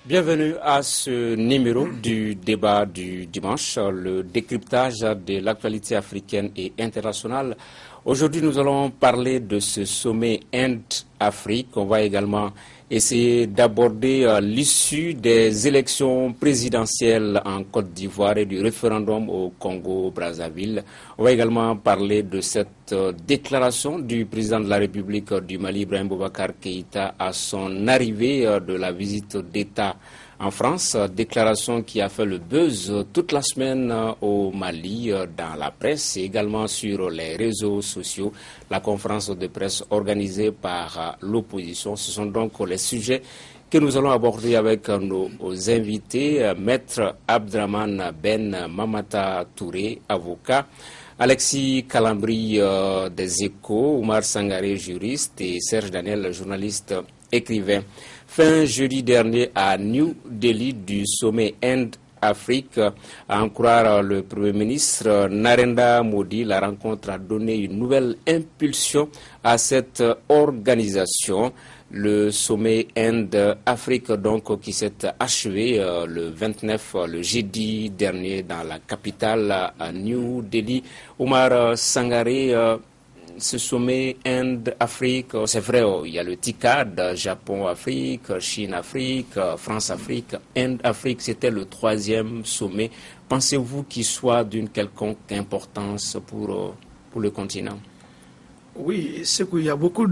Bienvenue à ce numéro du débat du dimanche, le décryptage de l'actualité africaine et internationale. Aujourd'hui, nous allons parler de ce sommet Inde-Afrique. On va également essayer d'aborder l'issue des élections présidentielles en Côte d'Ivoire et du référendum au Congo-Brazzaville. On va également parler de cette déclaration du président de la République du Mali, Ibrahim Boubacar Keïta, à son arrivée de la visite d'État en France, déclaration qui a fait le buzz toute la semaine au Mali, dans la presse et également sur les réseaux sociaux. La conférence de presse organisée par l'opposition. Ce sont donc les sujets que nous allons aborder avec nos invités. Maître Abdraman Ben Mamata Touré, avocat. Alexis Calambri des Échos, Oumar Sangaré, juriste, et Serge Daniel, journaliste écrivain. Fin jeudi dernier à New Delhi du sommet Inde-Afrique, à en croire le Premier ministre Narendra Modi, la rencontre a donné une nouvelle impulsion à cette organisation. Le sommet Inde-Afrique donc qui s'est achevé le 29, le jeudi dernier dans la capitale à New Delhi. Oumar Sangaré, ce sommet Inde-Afrique, c'est vrai, il y a le TICAD, Japon-Afrique, Chine-Afrique, France-Afrique, Inde-Afrique, c'était le 3e sommet. Pensez-vous qu'il soit d'une quelconque importance pour le continent? Oui, c'est qu'il y a beaucoup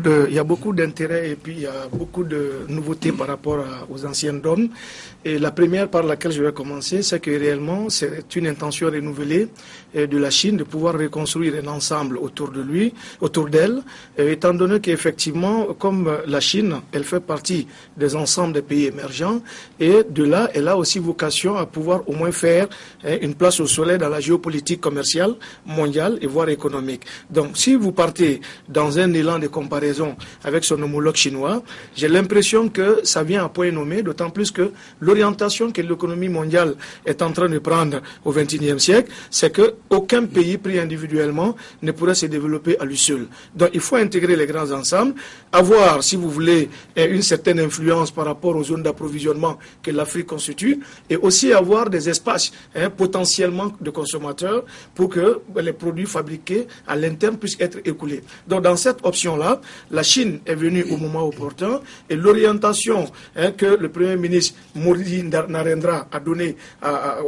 d'intérêt et puis il y a beaucoup de nouveautés par rapport aux anciens dômes. Et la première par laquelle je vais commencer, c'est que réellement, c'est une intention renouvelée de la Chine de pouvoir reconstruire un ensemble autour d'elle, étant donné qu'effectivement, comme la Chine, elle fait partie des ensembles des pays émergents, et de là, elle a aussi vocation à pouvoir au moins faire une place au soleil dans la géopolitique commerciale mondiale et voire économique. Donc, si vous partez dans un élan de comparaison avec son homologue chinois, j'ai l'impression que ça vient à point nommé, d'autant plus que l'orientation que l'économie mondiale est en train de prendre au XXIe siècle, c'est qu'aucun pays pris individuellement ne pourrait se développer à lui seul. Donc il faut intégrer les grands ensembles, avoir, si vous voulez, une certaine influence par rapport aux zones d'approvisionnement que l'Afrique constitue, et aussi avoir des espaces potentiellement de consommateurs pour que les produits fabriqués à l'interne puissent être écoulés. Donc dans cette option-là, la Chine est venue au moment opportun et l'orientation que le Premier ministre Modi Narendra a donnée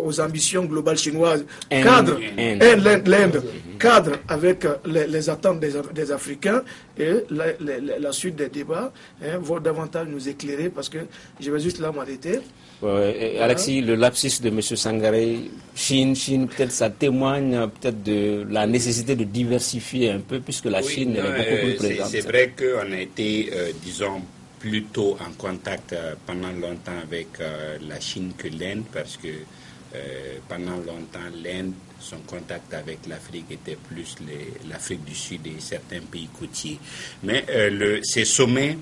aux ambitions globales chinoises, l'Inde, cadre avec les attentes des Africains, et la suite des débats vont davantage nous éclairer parce que je vais juste là m'arrêter. Alexis, le lapsus de M. Sangaré, Chine, peut-être ça témoigne peut-être de la nécessité de diversifier un peu puisque la Chine est beaucoup plus présente. C'est vrai qu'on a été, disons, plutôt en contact pendant longtemps avec la Chine que l'Inde parce que pendant longtemps l'Inde, son contact avec l'Afrique était plus l'Afrique du Sud et certains pays côtiers. Mais ces sommets,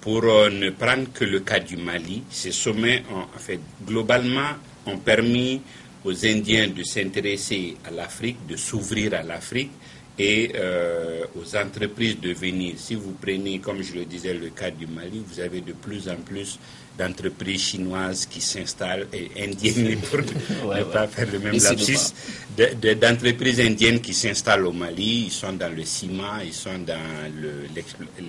pour ne prendre que le cas du Mali, ces sommets globalement ont permis aux Indiens de s'intéresser à l'Afrique, de s'ouvrir à l'Afrique et aux entreprises de venir. Si vous prenez, comme je le disais, le cas du Mali, vous avez de plus en plus d'entreprises chinoises qui s'installent, et indiennes, pour ne pas faire le même lapsus, d'entreprises indiennes qui s'installent au Mali. Ils sont dans le ciment, ils sont dans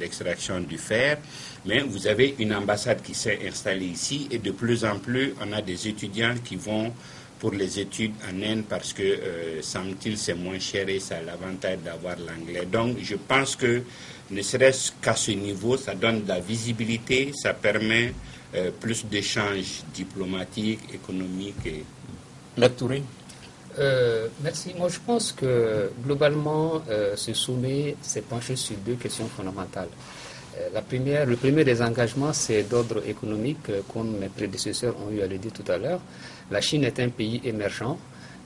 l'extraction du fer. Mais vous avez une ambassade qui s'est installée ici et de plus en plus, on a des étudiants qui vont pour les études en Inde parce que, semble-t-il, c'est moins cher et ça a l'avantage d'avoir l'anglais. Donc, je pense que, ne serait-ce qu'à ce niveau, ça donne de la visibilité, ça permet plus d'échanges diplomatiques, économiques. Touré. Merci. Moi, je pense que, globalement, ce sommet s'est penché sur 2 questions fondamentales. Le premier des engagements, c'est d'ordre économique, comme mes prédécesseurs ont eu à le dire tout à l'heure. La Chine est un pays émergent.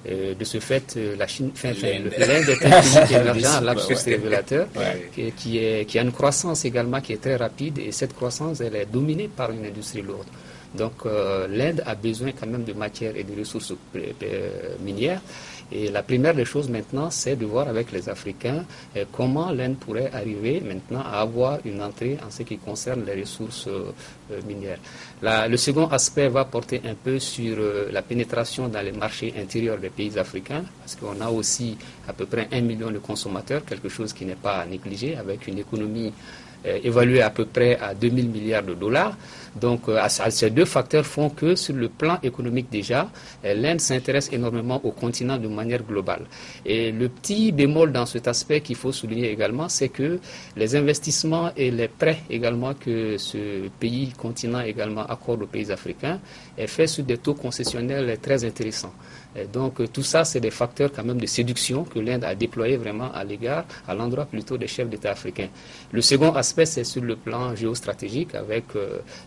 De ce fait, l'Inde est un pays émergent, lapsus révélateur, qui a une croissance également qui est très rapide, et cette croissance, elle est dominée par une industrie lourde. Donc l'Inde a besoin quand même de matières et de ressources minières. Et la première des choses maintenant, c'est de voir avec les Africains comment l'Inde pourrait arriver maintenant à avoir une entrée en ce qui concerne les ressources minières. Le second aspect va porter un peu sur la pénétration dans les marchés intérieurs des pays africains, parce qu'on a aussi à peu près 1 million de consommateurs, quelque chose qui n'est pas à négliger, avec une économie évaluée à peu près à 2000 milliards de dollars. Donc ces deux facteurs font que sur le plan économique déjà, l'Inde s'intéresse énormément au continent de manière globale. Et le petit bémol dans cet aspect qu'il faut souligner également, c'est que les investissements et les prêts également que ce pays, continent également accorde aux pays africains est fait sur des taux concessionnels très intéressants. Et donc tout ça, c'est des facteurs quand même de séduction que l'Inde a déployé vraiment à l'endroit plutôt des chefs d'État africains. Le second aspect, c'est sur le plan géostratégique avec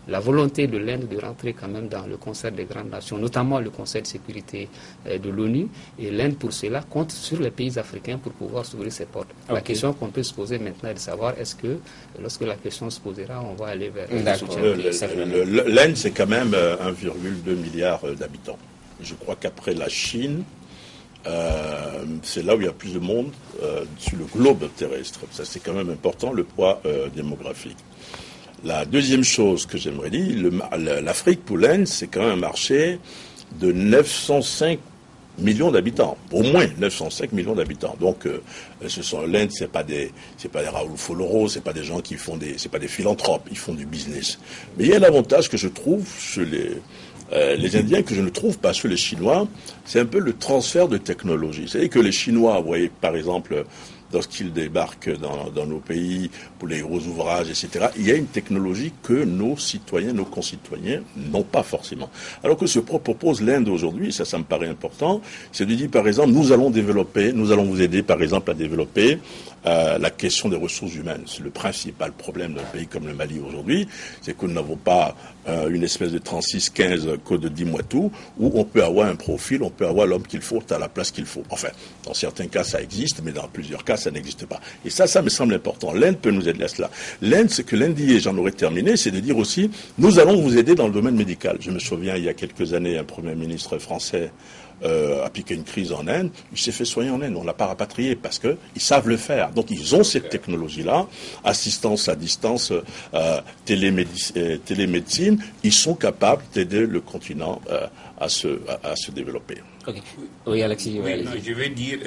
la volonté de l'Inde de rentrer quand même dans le concert des grandes nations, notamment le Conseil de sécurité de l'ONU. Et l'Inde, pour cela, compte sur les pays africains pour pouvoir s'ouvrir ses portes. Okay. La question qu'on peut se poser maintenant est de savoir est-ce que, lorsque la question se posera, on va aller vers le soutien. L'Inde, c'est quand même 1,2 milliard d'habitants. Je crois qu'après la Chine, c'est là où il y a plus de monde sur le globe terrestre. Ça, c'est quand même important, le poids démographique. La deuxième chose que j'aimerais dire, l'Afrique pour l'Inde, c'est quand même un marché de 905 millions d'habitants, au moins 905 millions d'habitants. Donc, l'Inde, c'est pas des Raoul Foloro, c'est pas des gens qui font c'est pas des philanthropes, ils font du business. Mais il y a un avantage que je trouve chez les Indiens que je ne trouve pas chez les Chinois, c'est un peu le transfert de technologie. C'est-à-dire que les Chinois, vous voyez, par exemple, lorsqu'ils débarquent dans nos pays pour les gros ouvrages, etc., il y a une technologie que nos citoyens, nos concitoyens n'ont pas forcément. Alors que ce que propose l'Inde aujourd'hui, ça me paraît important, c'est de dire, par exemple, nous allons vous aider, par exemple, à développer la question des ressources humaines. C'est le principal problème d'un pays comme le Mali aujourd'hui, c'est que nous n'avons pas une espèce de 36-15 code de 10 mois tout, où on peut avoir un profil, on peut avoir l'homme qu'il faut à la place qu'il faut. Enfin, dans certains cas, ça existe, mais dans plusieurs cas, ça n'existe pas. Et ça me semble important. L'Inde peut nous aider à cela. L'Inde, ce que l'Inde dit, et j'en aurais terminé, c'est de dire aussi, nous allons vous aider dans le domaine médical. Je me souviens, il y a quelques années, un Premier ministre français a piqué une crise en Inde, il s'est fait soigner en Inde, on ne l'a pas rapatrié parce qu'ils savent le faire. Donc ils ont cette technologie-là, assistance à distance, télémédecine, ils sont capables d'aider le continent à se développer. Okay. Oui, Alexis. Oui, non, je veux dire,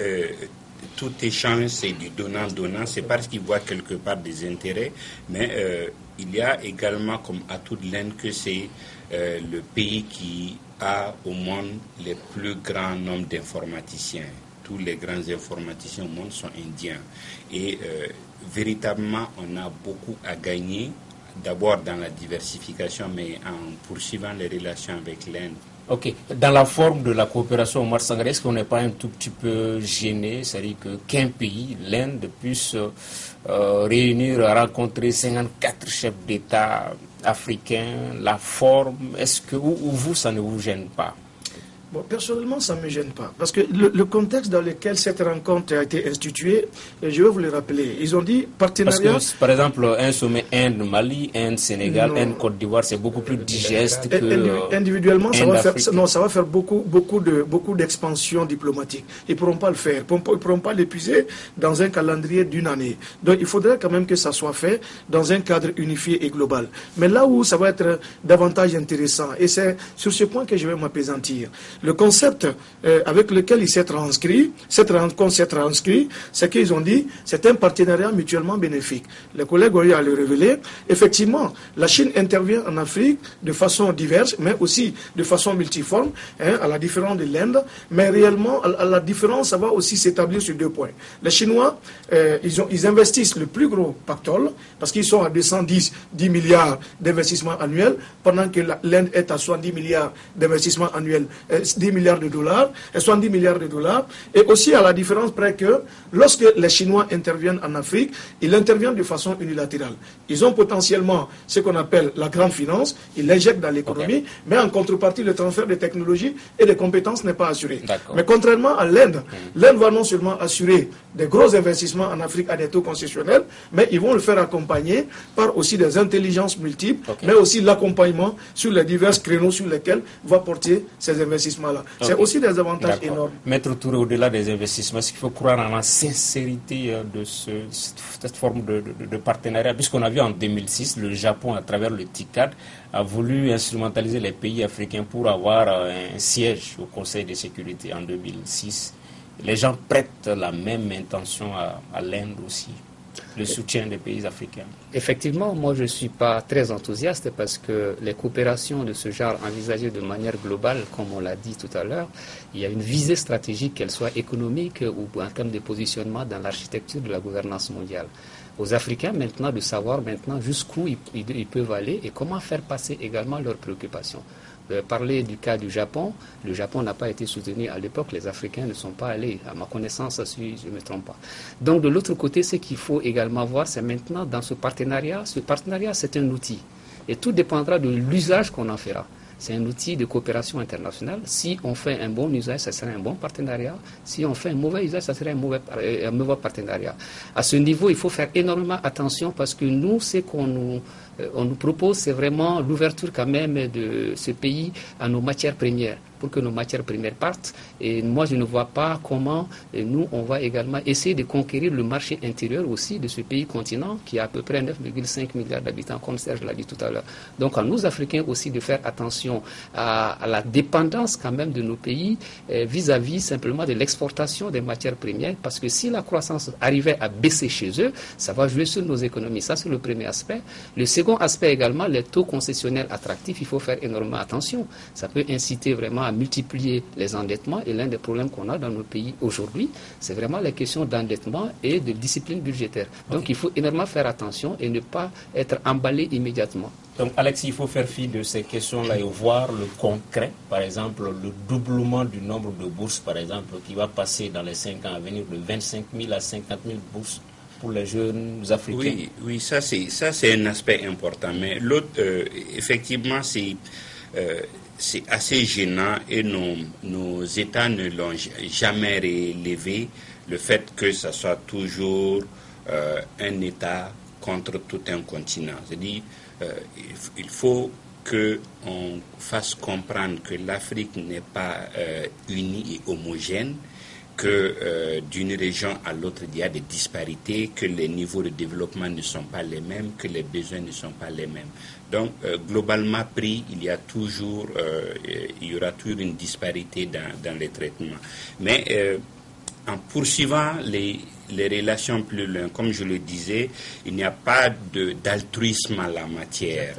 tout échange, c'est du donnant-donnant, c'est parce qu'ils voient quelque part des intérêts, mais il y a également comme atout de l'Inde que c'est le pays qui a au monde les plus grands nombres d'informaticiens. Tous les grands informaticiens au monde sont indiens. Et véritablement, on a beaucoup à gagner, d'abord dans la diversification, mais en poursuivant les relations avec l'Inde. Ok. Dans la forme de la coopération, Omar Sangaré, est-ce qu'on n'est pas un tout petit peu gêné, c'est-à-dire qu'un pays, l'Inde, puisse réunir, rencontrer 54 chefs d'État africains, la forme, est-ce que ou vous, ça ne vous gêne pas? Bon, personnellement, ça ne me gêne pas. Parce que le contexte dans lequel cette rencontre a été instituée, je vais vous le rappeler. Ils ont dit partenariat... Parce que, par exemple, un sommet Inde-Mali, Inde-Sénégal, Inde-Côte d'Ivoire, c'est beaucoup plus digeste que... Individuellement, ça va faire beaucoup d'expansion diplomatique. Ils ne pourront pas le faire. Ils ne pourront pas l'épuiser dans un calendrier d'une année. Donc, il faudrait quand même que ça soit fait dans un cadre unifié et global. Mais là où ça va être davantage intéressant, et c'est sur ce point que je vais m'apaisantir, le concept avec lequel il s'est transcrit, cette rencontre s'est transcrit, c'est qu'ils ont dit c'est un partenariat mutuellement bénéfique. Les collègues ont eu à le révéler. Effectivement, la Chine intervient en Afrique de façon diverse, mais aussi de façon multiforme, à la différence de l'Inde. Mais réellement, à la différence, ça va aussi s'établir sur 2 points. Les Chinois, ils investissent le plus gros pactole, parce qu'ils sont à 210 milliards d'investissements annuels, pendant que l'Inde est à 70 milliards d'investissements annuels. 10 milliards de dollars, 70 milliards de dollars, et aussi à la différence près que lorsque les Chinois interviennent en Afrique, ils interviennent de façon unilatérale. Ils ont potentiellement ce qu'on appelle la grande finance, ils l'injectent dans l'économie, mais en contrepartie, le transfert de technologies et de compétences n'est pas assuré. Mais contrairement à l'Inde, l'Inde va non seulement assurer des gros investissements en Afrique à des taux concessionnels, mais ils vont le faire accompagner par aussi des intelligences multiples, mais aussi l'accompagnement sur les divers créneaux sur lesquels va porter ces investissements-là. C'est aussi des avantages énormes. Maître Touré, au-delà des investissements, est-ce qu'il faut croire en la sincérité de cette forme de partenariat? Puisqu'on a vu en 2006, le Japon, à travers le TICAD, a voulu instrumentaliser les pays africains pour avoir un siège au Conseil de sécurité en 2006. Les gens prêtent la même intention à l'Inde aussi, le soutien des pays africains. Effectivement, moi je ne suis pas très enthousiaste parce que les coopérations de ce genre envisagées de manière globale, comme on l'a dit tout à l'heure, il y a une visée stratégique, qu'elle soit économique ou en termes de positionnement dans l'architecture de la gouvernance mondiale. Aux Africains maintenant de savoir maintenant jusqu'où ils peuvent aller et comment faire passer également leurs préoccupations. Parler du cas du Japon, le Japon n'a pas été soutenu à l'époque, les Africains ne sont pas allés, à ma connaissance, si je ne me trompe pas. Donc de l'autre côté, ce qu'il faut également voir, c'est maintenant dans ce partenariat c'est un outil et tout dépendra de l'usage qu'on en fera. C'est un outil de coopération internationale. Si on fait un bon usage, ça sera un bon partenariat. Si on fait un mauvais usage, ça sera un mauvais partenariat. À ce niveau, il faut faire énormément attention parce que nous, ce qu'on nous propose, c'est vraiment l'ouverture quand même de ce pays à nos matières premières, pour que nos matières premières partent. Et moi, je ne vois pas comment nous, on va également essayer de conquérir le marché intérieur aussi de ce pays continent qui a à peu près 9,5 milliards d'habitants, comme Serge l'a dit tout à l'heure. Donc, à nous, Africains, aussi de faire attention à la dépendance quand même de nos pays vis-à-vis simplement de l'exportation des matières premières, parce que si la croissance arrivait à baisser chez eux, ça va jouer sur nos économies. Ça, c'est le premier aspect. Le second aspect également, les taux concessionnels attractifs, il faut faire énormément attention. Ça peut inciter vraiment à multiplier les endettements et l'un des problèmes qu'on a dans nos pays aujourd'hui, c'est vraiment la question d'endettement et de discipline budgétaire. Donc il faut énormément faire attention et ne pas être emballé immédiatement. Donc Alex, il faut faire fi de ces questions-là et voir le concret, par exemple le doublement du nombre de bourses, par exemple, qui va passer dans les 5 ans à venir de 25 000 à 50 000 bourses pour les jeunes Africains. Oui, ça c'est un aspect important, mais l'autre, effectivement, c'est assez gênant et nos États ne l'ont jamais relevé, le fait que ça soit toujours un État contre tout un continent. C'est-à-dire, il faut qu'on fasse comprendre que l'Afrique n'est pas unie et homogène, que d'une région à l'autre, il y a des disparités, que les niveaux de développement ne sont pas les mêmes, que les besoins ne sont pas les mêmes. Donc, globalement pris, il y aura toujours une disparité dans les traitements. Mais en poursuivant les relations plus loin, comme je le disais, il n'y a pas d'altruisme en la matière.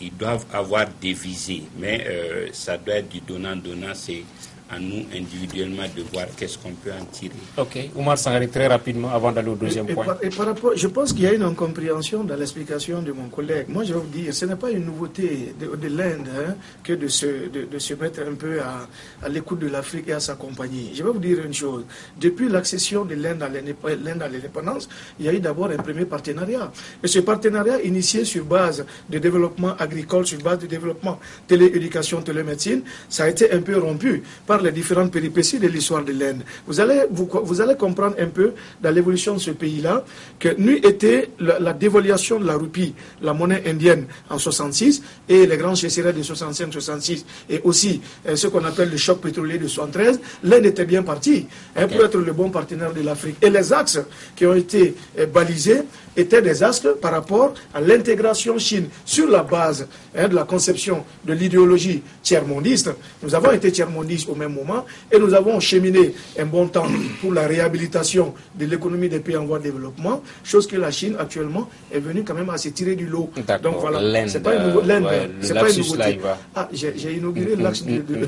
Ils doivent avoir des visées, mais ça doit être du donnant-donnant. C'est à nous individuellement de voir qu'est-ce qu'on peut en tirer. Ok, Oumar Sangaré, très rapidement avant d'aller au deuxième point. Par rapport, je pense qu'il y a une incompréhension dans l'explication de mon collègue. Moi, je vais vous dire, ce n'est pas une nouveauté de l'Inde que de se mettre un peu à l'écoute de l'Afrique et à s'accompagner. Je vais vous dire une chose. Depuis l'accession de l'Inde à l'indépendance, il y a eu d'abord un premier partenariat. Et ce partenariat initié sur base de développement agricole, sur base de développement télééducation, télémédecine, ça a été un peu rompu par les différentes péripéties de l'histoire de l'Inde. Vous allez comprendre un peu dans l'évolution de ce pays-là que n'eût été la dévaluation de la roupie, la monnaie indienne en 66 et les grands sécherés de 65-66 et aussi ce qu'on appelle le choc pétrolier de 73, l'Inde était bien partie pour être le bon partenaire de l'Afrique. Et les axes qui ont été balisés étaient des axes par rapport à l'intégration Chine sur la base de la conception de l'idéologie tiers-mondiste. Nous avons été tiers-mondistes au même moment et nous avons cheminé un bon temps pour la réhabilitation de l'économie des pays en voie de développement, chose que la Chine actuellement est venue quand même à se tirer du lot. Donc voilà, c'est pas une nouveauté. J'ai inauguré l'axe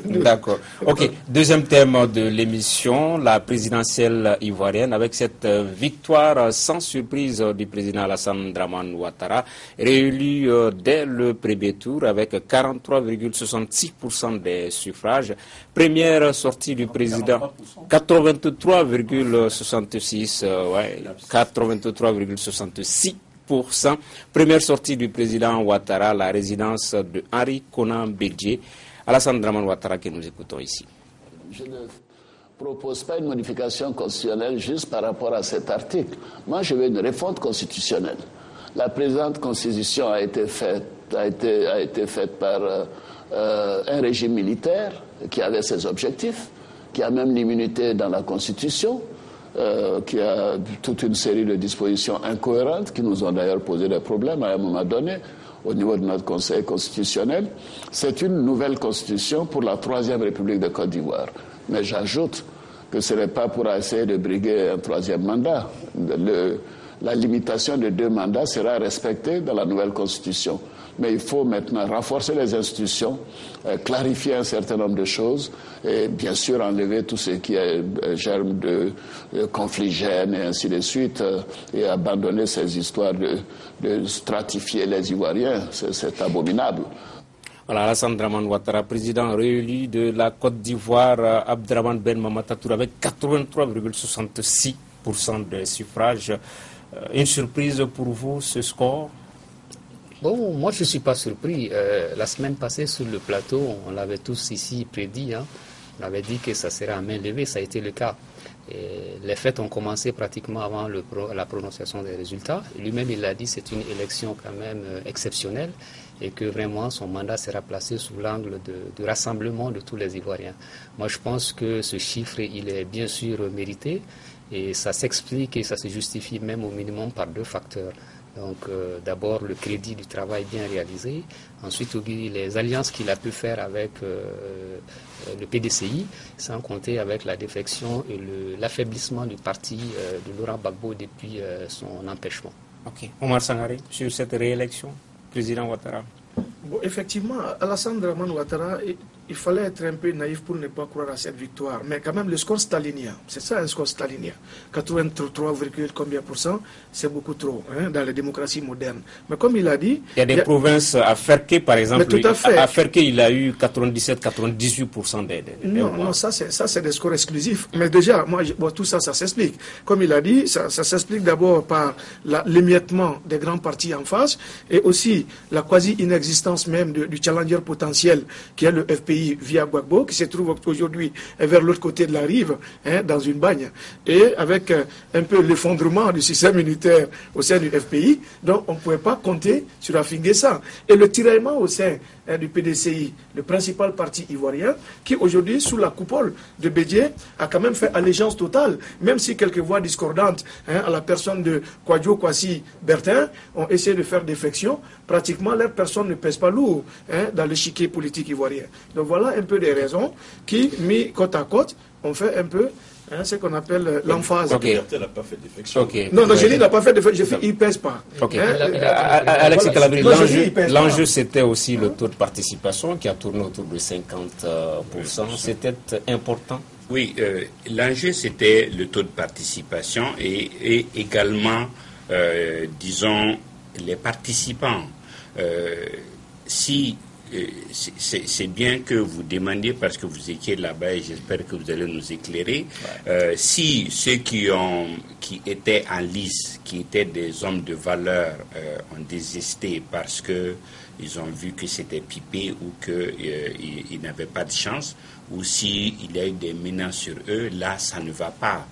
D'accord. Ok, deuxième thème de l'émission, la présidentielle ivoirienne avec cette cette victoire sans surprise du président Alassane Dramane Ouattara, réélu dès le premier tour avec 43,66% des suffrages. Première sortie du président, 83,66%, 83,66%. Première sortie du président Ouattara, la résidence de Henri Konan Bédié. Alassane Dramane Ouattara que nous écoutons ici. Je ne propose pas une modification constitutionnelle juste par rapport à cet article. Moi, je veux une réforme constitutionnelle. La présente constitution a été faite par un régime militaire qui avait ses objectifs, qui a même l'immunité dans la Constitution, qui a toute une série de dispositions incohérentes qui nous ont d'ailleurs posé des problèmes à un moment donné au niveau de notre Conseil constitutionnel. C'est une nouvelle constitution pour la 3e République de Côte d'Ivoire. Mais j'ajoute que ce n'est pas pour essayer de briguer un 3e mandat. La limitation de 2 mandats sera respectée dans la nouvelle constitution. Mais il faut maintenant renforcer les institutions, clarifier un certain nombre de choses et bien sûr enlever tout ce qui est germe de conflits gènes et ainsi de suite et abandonner ces histoires de stratifier les Ivoiriens. C'est abominable. Voilà, Alassane Dramane Ouattara, président réélu de la Côte d'Ivoire, Abdraman Ben Mamatatour avec 83,66% des suffrages. Une surprise pour vous, ce score? Bon, moi je ne suis pas surpris. La semaine passée sur le plateau, on l'avait tous ici prédit. On avait dit que ça serait à main levée, ça a été le cas. Et les fêtes ont commencé pratiquement avant la prononciation des résultats. Lui-même, il l'a dit, c'est une élection quand même exceptionnelle et que vraiment son mandat sera placé sous l'angle de rassemblement de tous les Ivoiriens. Moi, je pense que ce chiffre, il est bien sûr mérité et ça s'explique et ça se justifie même au minimum par 2 facteurs. Donc d'abord le crédit du travail bien réalisé, ensuite les alliances qu'il a pu faire avec le PDCI, sans compter avec la défection et l'affaiblissement du parti de Laurent Gbagbo depuis son empêchement. Ok. Omar Sangaré, sur cette réélection, président Ouattara. Bon, effectivement, Alassane Dramane Ouattara, il fallait être un peu naïf pour ne pas croire à cette victoire. Mais quand même, le score stalinien, c'est ça un score stalinien. 83, combien %, c'est beaucoup trop dans les démocraties modernes. Mais comme il a dit... Il y a des provinces, à Ferké par exemple, tout à fait. À Ferké il a eu 97-98% des Non, ça c'est des scores exclusifs. Mais déjà, tout ça s'explique. Comme il a dit, ça s'explique d'abord par l'émiettement des grands partis en face et aussi la quasi-inexistence même du challenger potentiel qui est le FPI via Gbagbo, qui se trouve aujourd'hui vers l'autre côté de la rive, dans une bagne, et avec un peu l'effondrement du système unitaire au sein du FPI, donc on ne pouvait pas compter sur Afingessa. Et le tiraillement au sein du PDCI, le principal parti ivoirien, qui aujourd'hui, sous la coupole de Bédié, a quand même fait allégeance totale, même si quelques voix discordantes à la personne de Kwadjo Kwasi Bertin ont essayé de faire défection, pratiquement leur personne ne pèse pas lourd dans l'échiquier politique ivoirien. Donc voilà un peu des raisons qui, mis côte à côte, ont fait un peu ce qu'on appelle l'emphase. Bertin n'a pas fait défection. Okay. Non, je dis qu'il n'a pas fait défection, il ne pèse pas. Okay. Alexis Calabri, l'enjeu c'était aussi le taux de participation qui a tourné autour de 50%. C'était important? Oui, l'enjeu c'était le taux de participation et également, disons, les participants. C'est bien que vous demandiez parce que vous étiez là-bas et j'espère que vous allez nous éclairer. Si ceux qui étaient en lice, qui étaient des hommes de valeur, ont désisté parce que ils ont vu que c'était pipé ou qu'ils n'avaient pas de chance, ou s'il y a eu des menaces sur eux, là ça ne va pas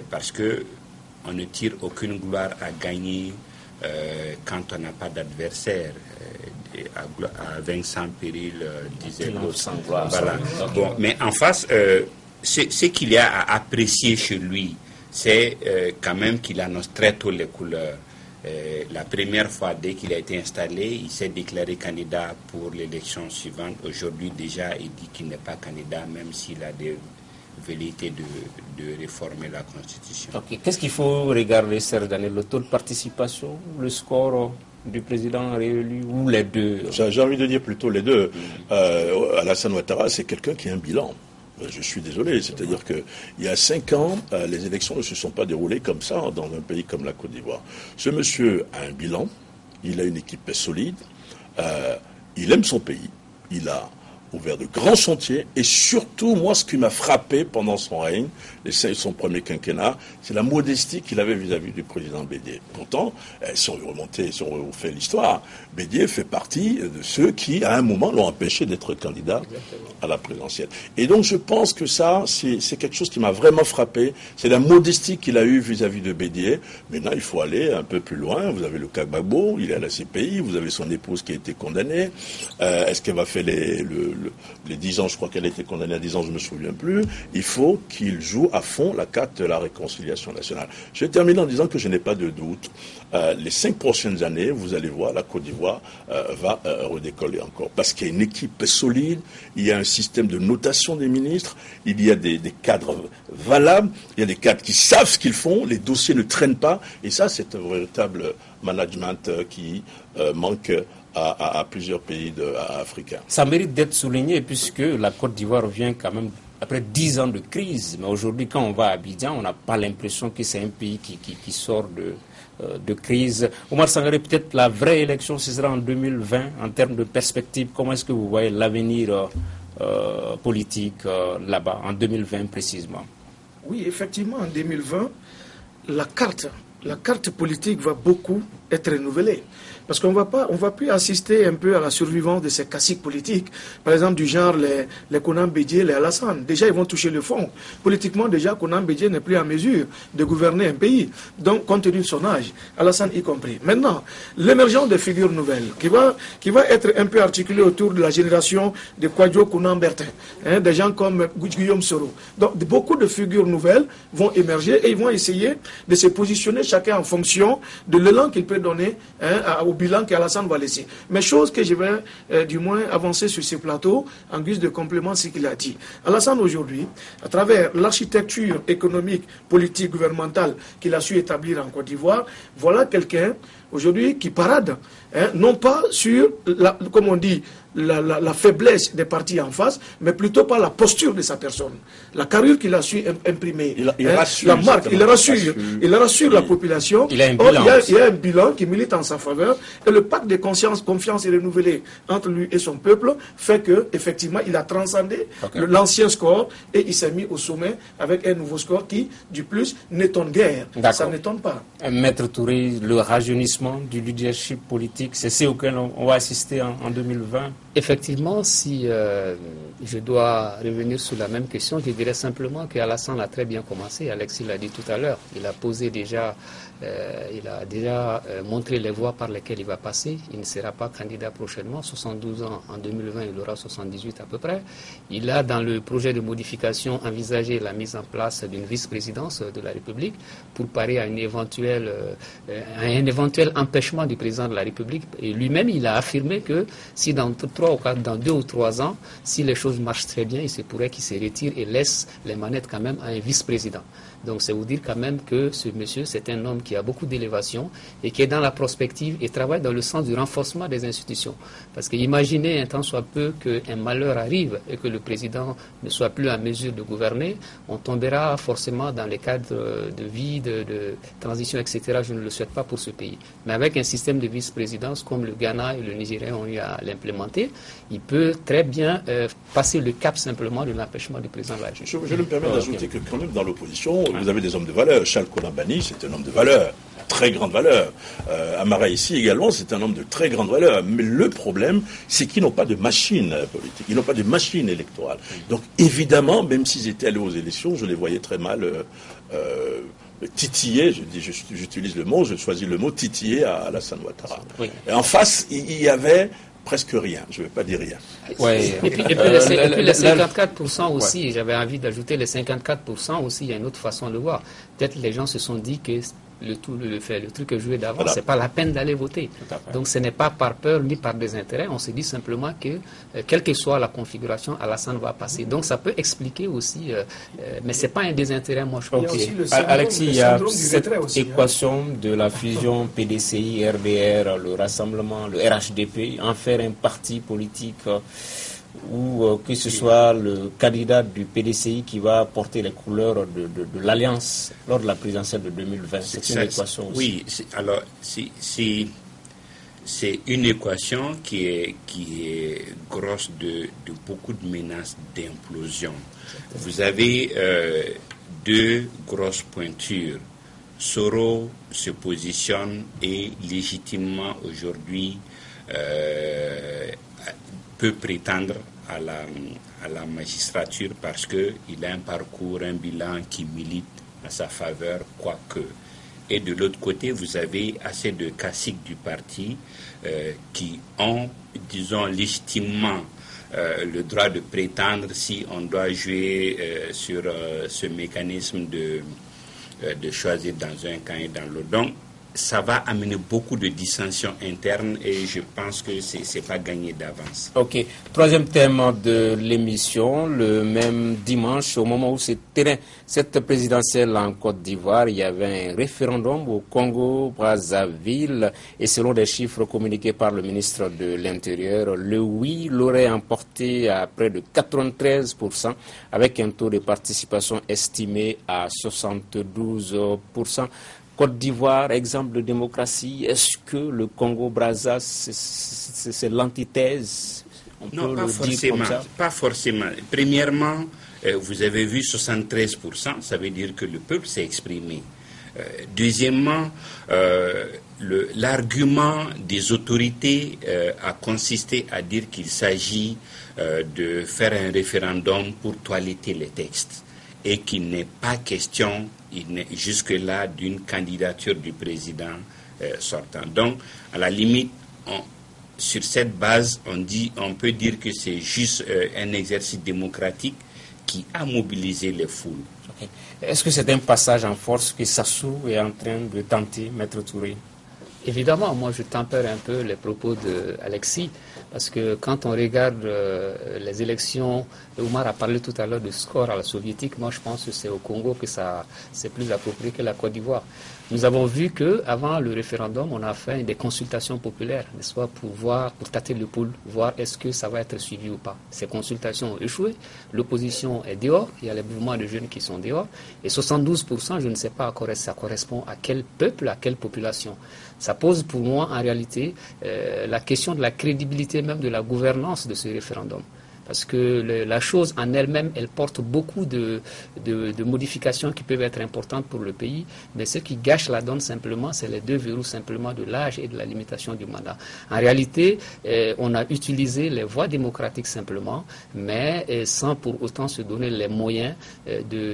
parce que on ne tire aucune gloire à gagner quand on n'a pas d'adversaire. À Vincent Péril disait l'autre. Voilà. Bon, mais en face, ce qu'il y a à apprécier chez lui, c'est quand même qu'il annonce très tôt les couleurs. La première fois, dès qu'il a été installé, il s'est déclaré candidat pour l'élection suivante. Aujourd'hui, déjà, il dit qu'il n'est pas candidat, même s'il a des velléités de réformer la Constitution. Okay. Qu'est-ce qu'il faut regarder, Serge Daniel? Le taux de participation, le score du président réélu ou les deux? J'ai envie de dire plutôt les deux. Alassane Ouattara, c'est quelqu'un qui a un bilan. Je suis désolé, c'est-à-dire qu'il y a 5 ans, les élections ne se sont pas déroulées comme ça dans un pays comme la Côte d'Ivoire. Ce monsieur a un bilan, il a une équipe solide, il aime son pays, il a ouvert de grands chantiers et surtout, moi, ce qui m'a frappé pendant son règne, son premier quinquennat, c'est la modestie qu'il avait vis-à-vis du président Bédié. Pourtant, si on fait l'histoire, Bédié fait partie de ceux qui, à un moment, l'ont empêché d'être candidat à la présidentielle. Et donc, je pense que ça, c'est quelque chose qui m'a vraiment frappé. C'est la modestie qu'il a eue vis-à-vis de Bédié. Maintenant, il faut aller un peu plus loin. Vous avez le cas Gbagbo, il est à la CPI, vous avez son épouse qui a été condamnée. Est-ce qu'elle va faire les 10 ans, je crois qu'elle a été condamnée à 10 ans, je ne me souviens plus. Il faut qu'il joue à fond la carte de la réconciliation nationale. Je vais terminer en disant que je n'ai pas de doute. Les 5 prochaines années, vous allez voir, la Côte d'Ivoire va redécoller encore. Parce qu'il y a une équipe solide, il y a un système de notation des ministres, il y a des cadres valables, il y a des cadres qui savent ce qu'ils font, les dossiers ne traînent pas. Et ça, c'est un véritable management qui manque à plusieurs pays africains. Ça mérite d'être souligné puisque la Côte d'Ivoire vient quand même après 10 ans de crise. Mais aujourd'hui, quand on va à Abidjan, on n'a pas l'impression que c'est un pays qui sort de crise. Omar Sangaré, peut-être la vraie élection, ce sera en 2020 en termes de perspective. Comment est-ce que vous voyez l'avenir politique là-bas, en 2020 précisément? Oui, effectivement, en 2020, la carte politique va beaucoup être renouvelée. Parce qu'on va plus assister un peu à la survivance de ces classiques politiques. Par exemple, du genre les Konan Bédié, les Alassane. Déjà, ils vont toucher le fond. Politiquement, déjà, Konan Bédié n'est plus en mesure de gouverner un pays. Donc, compte tenu de son âge, Alassane y compris. Maintenant, l'émergence de figures nouvelles, qui va être un peu articulée autour de la génération de Kwadjo Konan Bertin, des gens comme Guillaume Soro. Donc, beaucoup de figures nouvelles vont émerger et ils vont essayer de se positionner chacun en fonction de l'élan qu'il peut donner au bilan qu'Alassane va laisser. Mais chose que je vais du moins avancer sur ce plateau en guise de complément à ce qu'il a dit. Alassane aujourd'hui, à travers l'architecture économique, politique, gouvernementale qu'il a su établir en Côte d'Ivoire, voilà quelqu'un aujourd'hui qui parade, non pas sur, comme on dit, la faiblesse des partis en face, mais plutôt par la posture de sa personne. La carrure qu'il a su imprimer, la marque, il rassure la population. Il y a un bilan qui milite en sa faveur. Et le pacte de confiance est renouvelé entre lui et son peuple fait que effectivement il a transcendé l'ancien score et il s'est mis au sommet avec un nouveau score qui, du plus, n'étonne guère. Ça n'étonne pas. Maître Touré, le rajeunissement du leadership politique, c'est ce auquel on va assister en 2020. Effectivement, si je dois revenir sur la même question, je dirais simplement qu'Alassane a très bien commencé. Alexis l'a dit tout à l'heure. Il a posé déjà, montré les voies par lesquelles il va passer. Il ne sera pas candidat prochainement. 72 ans en 2020, il aura 78 à peu près. Il a, dans le projet de modification, envisagé la mise en place d'une vice-présidence de la République pour parer à un éventuel empêchement du président de la République. Et lui-même, il a affirmé que si dans 2 ou 3 ans, si les choses marchent très bien, il se pourrait qu'il se retire et laisse les manettes quand même à un vice-président. Donc c'est vous dire quand même que ce monsieur, c'est un homme qui a beaucoup d'élévation et qui est dans la prospective et travaille dans le sens du renforcement des institutions. Parce que imaginez un temps soit peu qu'un malheur arrive et que le président ne soit plus en mesure de gouverner, on tombera forcément dans les cadres de vie, de transition, etc. Je ne le souhaite pas pour ce pays. Mais avec un système de vice-présidence comme le Ghana et le Nigeria ont eu à l'implémenter, il peut très bien passer le cap simplement de l'empêchement du président de la République. Je me permets d'ajouter que quand même dans l'opposition, vous avez des hommes de valeur. Charles Konan-Bani, c'est un homme de valeur, très grande valeur. Amara ici également, c'est un homme de très grande valeur. Mais le problème, c'est qu'ils n'ont pas de machine politique, ils n'ont pas de machine électorale. Donc évidemment, même s'ils étaient allés aux élections, je les voyais très mal titiller, j'utilise le mot, je choisis le mot titiller à Alassane Ouattara. Oui. Et en face, il y avait presque rien, je ne vais pas dire rien. Ouais. Et puis les 54% aussi, j'avais envie d'ajouter les 54% aussi, il y a une autre façon de le voir. Peut-être les gens se sont dit que le truc que je jouais d'avant, c'est pas la peine d'aller voter. Donc ce n'est pas par peur ni par désintérêt, on se dit simplement que quelle que soit la configuration, Alassane va passer. Donc ça peut expliquer aussi, mais c'est pas un désintérêt, moi je pense. Alexis, il y a cette équation de la fusion PDCI, RDR, le rassemblement, le RHDP, en faire un parti politique ou que ce soit le candidat du PDCI qui va porter les couleurs de l'Alliance lors de la présidentielle de 2020. C'est une équation aussi. Oui, alors c'est une équation qui est grosse de beaucoup de menaces d'implosion. Vous avez deux grosses pointures. Soro se positionne et légitimement aujourd'hui peut prétendre à la magistrature parce qu'il a un parcours, un bilan qui milite à sa faveur, quoique. Et de l'autre côté, vous avez assez de caciques du parti qui ont, disons, légitimement le droit de prétendre si on doit jouer sur ce mécanisme de choisir dans un camp et dans l'autre. Donc, ça va amener beaucoup de dissensions internes et je pense que c'est pas gagné d'avance. Ok. Troisième thème de l'émission, le même dimanche, au moment où c'était cette présidentielle en Côte d'Ivoire, il y avait un référendum au Congo-Brazzaville et selon des chiffres communiqués par le ministre de l'Intérieur, le oui l'aurait emporté à près de 93% avec un taux de participation estimé à 72%. Côte d'Ivoire, exemple de démocratie, est-ce que le Congo-Brazza, c'est l'antithèse? Non, pas forcément. Premièrement, vous avez vu 73%, ça veut dire que le peuple s'est exprimé. Deuxièmement, l'argument des autorités a consisté à dire qu'il s'agit de faire un référendum pour toiletter les textes et qu'il n'est pas question jusque-là d'une candidature du président sortant. Donc, à la limite, sur cette base, on peut dire que c'est juste un exercice démocratique qui a mobilisé les foules. Okay. Est-ce que c'est un passage en force que Sassou est en train de tenter, Maître Touré? Évidemment, moi je tempère un peu les propos d'Alexis, parce que quand on regarde les élections, Oumar a parlé tout à l'heure de score à la soviétique, moi je pense que c'est au Congo que c'est plus approprié que la Côte d'Ivoire. Nous avons vu qu'avant le référendum, on a fait des consultations populaires, n'est-ce pas, pour tâter le pouls, voir est-ce que ça va être suivi ou pas. Ces consultations ont échoué, l'opposition est dehors, il y a les mouvements de jeunes qui sont dehors, et 72%, je ne sais pas, ça correspond à quel peuple, à quelle population. Ça pose pour moi en réalité la question de la crédibilité même de la gouvernance de ce référendum. Parce que la chose en elle-même, elle porte beaucoup de modifications qui peuvent être importantes pour le pays. Mais ce qui gâche la donne simplement, c'est les deux verrous simplement de l'âge et de la limitation du mandat. En réalité, on a utilisé les voies démocratiques simplement, mais sans pour autant se donner les moyens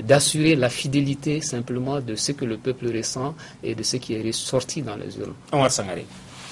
d'assurer la fidélité simplement de ce que le peuple ressent et de ce qui est ressorti dans les urnes. Omar Sangaré.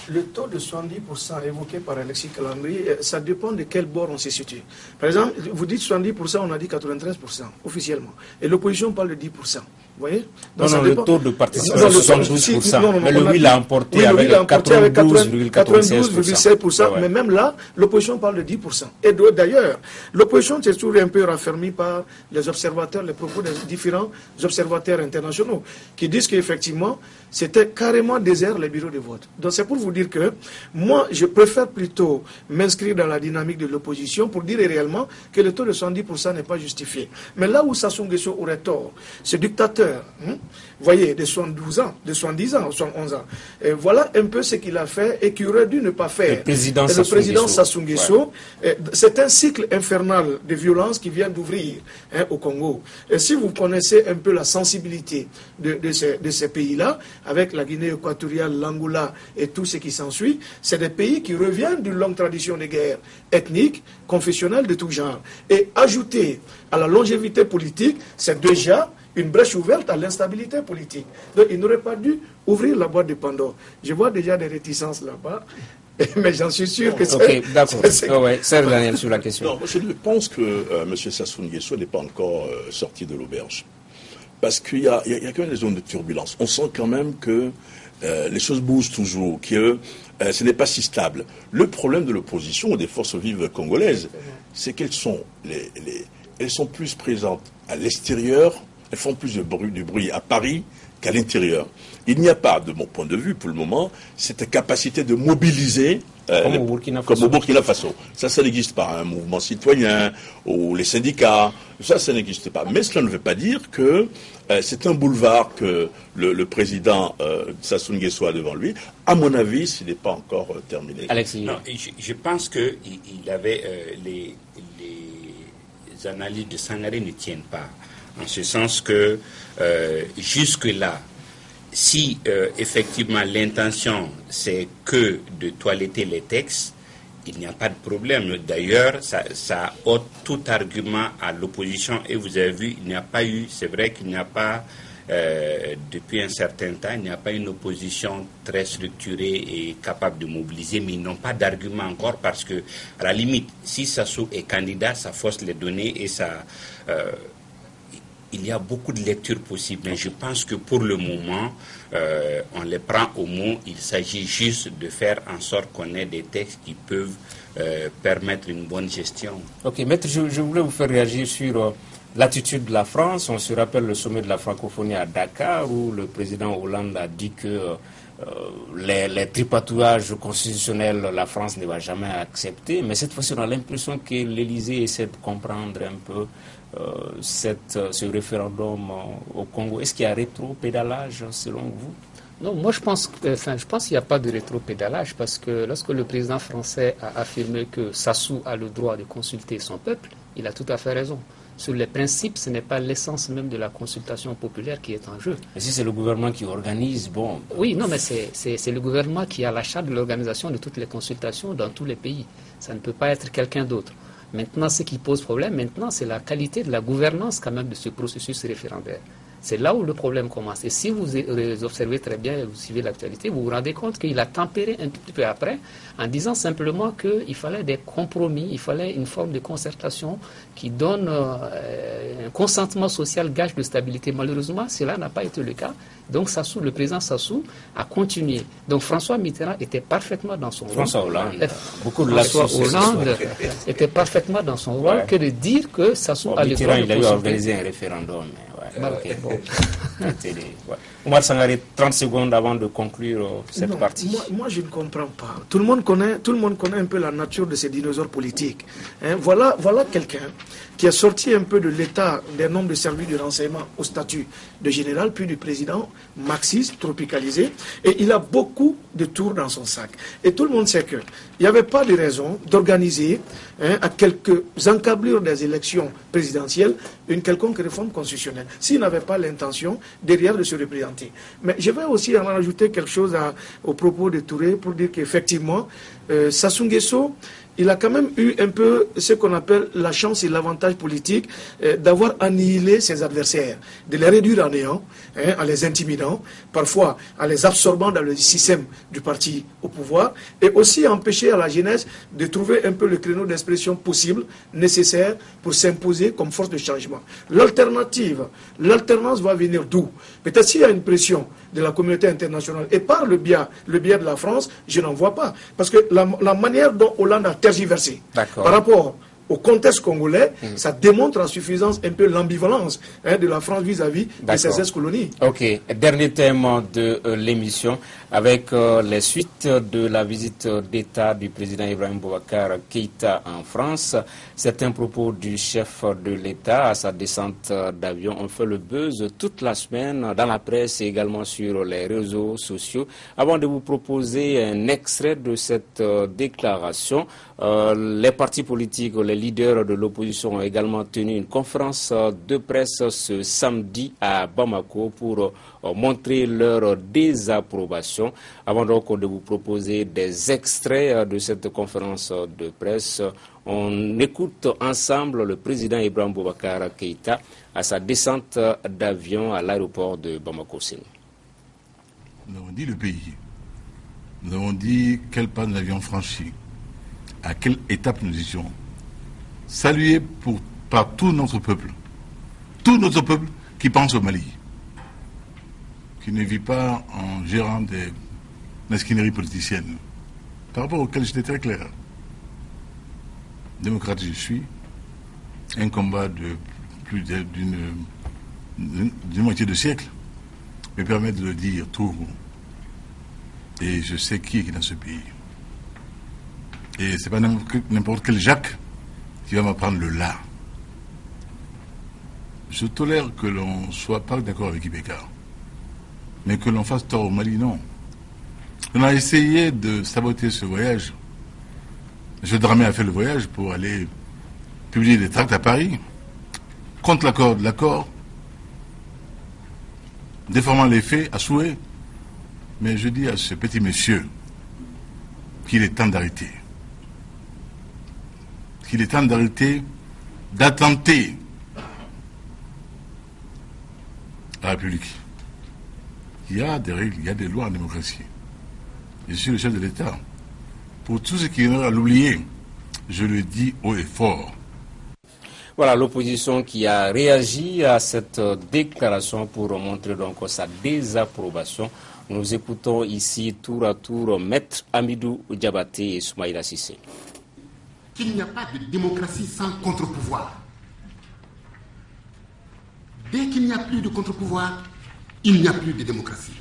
Le taux de 70% évoqué par Alexis Calandry, ça dépend de quel bord on se situe. Par exemple, vous dites 70%, on a dit 93% officiellement. Et l'opposition parle de 10%. Vous voyez? Donc le taux de participation est 72%. Mais le oui l'a emporté avec 92,7%. Mais même là, l'opposition parle de 10%. Et d'ailleurs, l'opposition s'est toujours un peu raffermie par les observateurs, les propos des différents observateurs internationaux, qui disent qu'effectivement, c'était carrément désert les bureaux de vote. Donc c'est pour vous dire que moi, je préfère plutôt m'inscrire dans la dynamique de l'opposition pour dire réellement que le taux de 70% n'est pas justifié. Mais là où Sassou Nguesso aurait tort, ce dictateur, vous voyez, de 72 ans, de 70 ans, 71 ans. Et voilà un peu ce qu'il a fait et qu'il aurait dû ne pas faire. Le président Sassou Nguesso, c'est un cycle infernal de violence qui vient d'ouvrir au Congo. Et si vous connaissez un peu la sensibilité de ces pays-là, avec la Guinée équatoriale, l'Angola et tout ce qui s'ensuit, c'est des pays qui reviennent d'une longue tradition de guerre ethnique, confessionnelle de tout genre. Et ajouter à la longévité politique, c'est déjà une brèche ouverte à l'instabilité politique. Donc il n'aurait pas dû ouvrir la boîte de Pandore. Je vois déjà des réticences là-bas, mais j'en suis sûr que c'est... Ok, d'accord. Serge Daniel sur la question. Non, je pense que M. Sassou Nguesso n'est pas encore sorti de l'auberge. Parce qu'il y a quand même des zones de turbulence. On sent quand même que les choses bougent toujours, que ce n'est pas si stable. Le problème de l'opposition ou des forces vives congolaises, c'est qu'elles sont, elles sont plus présentes à l'extérieur. Elles font plus de bruit à Paris qu'à l'intérieur. Il n'y a pas, de mon point de vue, pour le moment, cette capacité de mobiliser Comme au Burkina Faso. Ça n'existe pas. Un mouvement citoyen ou les syndicats, ça n'existe pas. Mais cela ne veut pas dire que c'est un boulevard que le président Sassou Nguesso a devant lui. À mon avis, ce n'est pas encore terminé. Alexis. Non, je pense que il avait les analyses de Sangaré ne tiennent pas. En ce sens que jusque-là, si effectivement l'intention c'est que de toiletter les textes, il n'y a pas de problème. D'ailleurs, ça ôte tout argument à l'opposition. Et vous avez vu, il n'y a pas eu, c'est vrai qu'il n'y a pas, depuis un certain temps, il n'y a pas une opposition très structurée et capable de mobiliser, mais ils n'ont pas d'argument encore parce que, à la limite, si Sassou est candidat, ça fausse les données et ça... il y a beaucoup de lectures possibles, mais je pense que pour le moment, on les prend au mot. Il s'agit juste de faire en sorte qu'on ait des textes qui peuvent permettre une bonne gestion. Ok, maître, je voulais vous faire réagir sur l'attitude de la France. On se rappelle le sommet de la francophonie à Dakar, où le président Hollande a dit que les tripatouages constitutionnels, la France ne va jamais accepter. Mais cette fois-ci, on a l'impression que l'Élysée essaie de comprendre un peu ce référendum au Congo. Est-ce qu'il y a rétro-pédalage selon vous? Non, moi je pense qu'il n'y a pas de rétro-pédalage parce que lorsque le président français a affirmé que Sassou a le droit de consulter son peuple, il a tout à fait raison. Sur les principes, ce n'est pas l'essence même de la consultation populaire qui est en jeu. Mais si c'est le gouvernement qui organise, bon... Oui, non, mais c'est le gouvernement qui a la charge de l'organisation de toutes les consultations dans tous les pays. Ça ne peut pas être quelqu'un d'autre. Maintenant, ce qui pose problème, c'est la qualité de la gouvernance quand même de ce processus référendaire. C'est là où le problème commence. Et si vous observez très bien et vous suivez l'actualité, vous vous rendez compte qu'il a tempéré un tout petit peu après en disant simplement qu'il fallait des compromis, il fallait une forme de concertation qui donne un consentement social gage de stabilité. Malheureusement, cela n'a pas été le cas. Donc le président Sassou a continué. Donc François Mitterrand était parfaitement dans son rôle. François Hollande était parfaitement dans son rôle que de dire que Sassou a le droit de consulter. Il a eu organisé un référendum. Okay. Oumar Sangaré, 30 secondes avant de conclure cette partie. Moi, je ne comprends pas. Tout le monde connaît un peu la nature de ces dinosaures politiques. Voilà quelqu'un qui est sorti un peu de l'état des nombres de services de renseignement au statut de général, puis du président, marxiste, tropicalisé, et il a beaucoup de tours dans son sac. Et tout le monde sait qu'il n'y avait pas de raison d'organiser, à quelques encablures des élections présidentielles, une quelconque réforme constitutionnelle, s'il n'avait pas l'intention derrière de se représenter. Mais je vais aussi en rajouter quelque chose au propos de Touré pour dire qu'effectivement, Sassou Nguesso, il a quand même eu un peu ce qu'on appelle la chance et l'avantage politique d'avoir annihilé ses adversaires, de les réduire en néant, en les intimidant, parfois en les absorbant dans le système du parti au pouvoir, et aussi empêcher à la jeunesse de trouver un peu le créneau d'expression possible, nécessaire pour s'imposer comme force de changement. L'alternance va venir d'où? Peut-être s'il y a une pression de la communauté internationale, et par le biais de la France, je n'en vois pas. Parce que la manière dont Hollande a tergiversé par rapport au contexte congolais, ça démontre en suffisance un peu l'ambivalence de la France vis-à-vis de ses ex-colonies. Ok, dernier thème de l'émission, avec les suites de la visite d'État du président Ibrahim Boubacar Keïta en France. Certains propos du chef de l'État à sa descente d'avion ont fait le buzz toute la semaine dans la presse et également sur les réseaux sociaux. Avant de vous proposer un extrait de cette déclaration, les partis politiques, les leaders de l'opposition ont également tenu une conférence de presse ce samedi à Bamako pour montrer leur désapprobation. Avant donc de vous proposer des extraits de cette conférence de presse, on écoute ensemble le président Ibrahim Boubacar Keïta à sa descente d'avion à l'aéroport de Bamako-Sénou. Nous avons dit le pays, nous avons dit quel pas nous avions franchi, à quelle étape nous étions. Salué par tout notre peuple qui pense au Mali, qui ne vit pas en gérant des mesquineries politiciennes, par rapport auxquelles j'étais très clair. Démocrate je suis, un combat de plus d'une moitié de siècle me permet de le dire tout haut. Et je sais qui est dans ce pays. Et c'est pas n'importe quel Jacques qui va m'apprendre le là. Je tolère que l'on soit pas d'accord avec Ibeka, mais que l'on fasse tort au Mali, non. On a essayé de saboter ce voyage. M. Dramé a fait le voyage pour aller publier des tracts à Paris, contre l'accord, déformant les faits à souhait. Mais je dis à ce petit monsieur qu'il est temps d'arrêter. Qu'il est temps d'arrêter d'attenter à la République. Il y a des règles, il y a des lois en démocratie. Je suis le chef de l'État. Pour tous ceux qui auraient à l'oublier, je le dis haut et fort. Voilà l'opposition qui a réagi à cette déclaration pour montrer donc sa désapprobation. Nous écoutons ici tour à tour Maître Amidou Diabaté et Soumaïla Cissé. Qu'il n'y a pas de démocratie sans contre-pouvoir. Dès qu'il n'y a plus de contre-pouvoir, il n'y a plus de démocratie.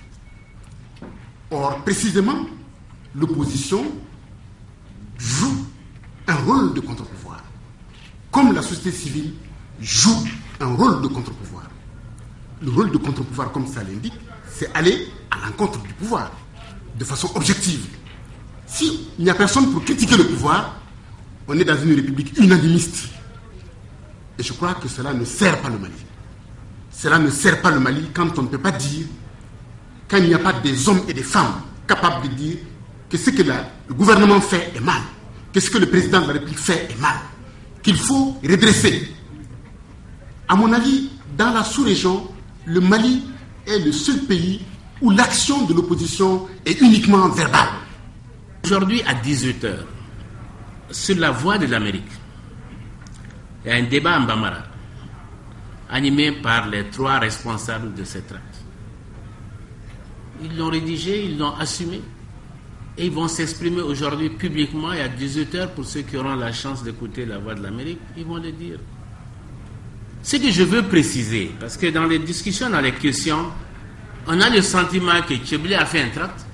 Or, précisément, l'opposition joue un rôle de contre-pouvoir, comme la société civile joue un rôle de contre-pouvoir. Le rôle de contre-pouvoir, comme ça l'indique, c'est aller à l'encontre du pouvoir, de façon objective. S'il n'y a personne pour critiquer le pouvoir, on est dans une république unanimiste. Et je crois que cela ne sert pas le Mali. Cela ne sert pas le Mali quand on ne peut pas dire, quand il n'y a pas des hommes et des femmes capables de dire que ce que le gouvernement fait est mal, que ce que le président de la République fait est mal, qu'il faut redresser. À mon avis, dans la sous-région, le Mali est le seul pays où l'action de l'opposition est uniquement verbale. Aujourd'hui, à 18h, sur la Voix de l'Amérique, il y a un débat en Bambara, animé par les 3 responsables de cette traite. Ils l'ont rédigé, ils l'ont assumé, et ils vont s'exprimer aujourd'hui publiquement, et à 18h, pour ceux qui auront la chance d'écouter la Voix de l'Amérique, ils vont le dire. Ce que je veux préciser, parce que dans les discussions, dans les questions, on a le sentiment que Tcheblé a fait un tract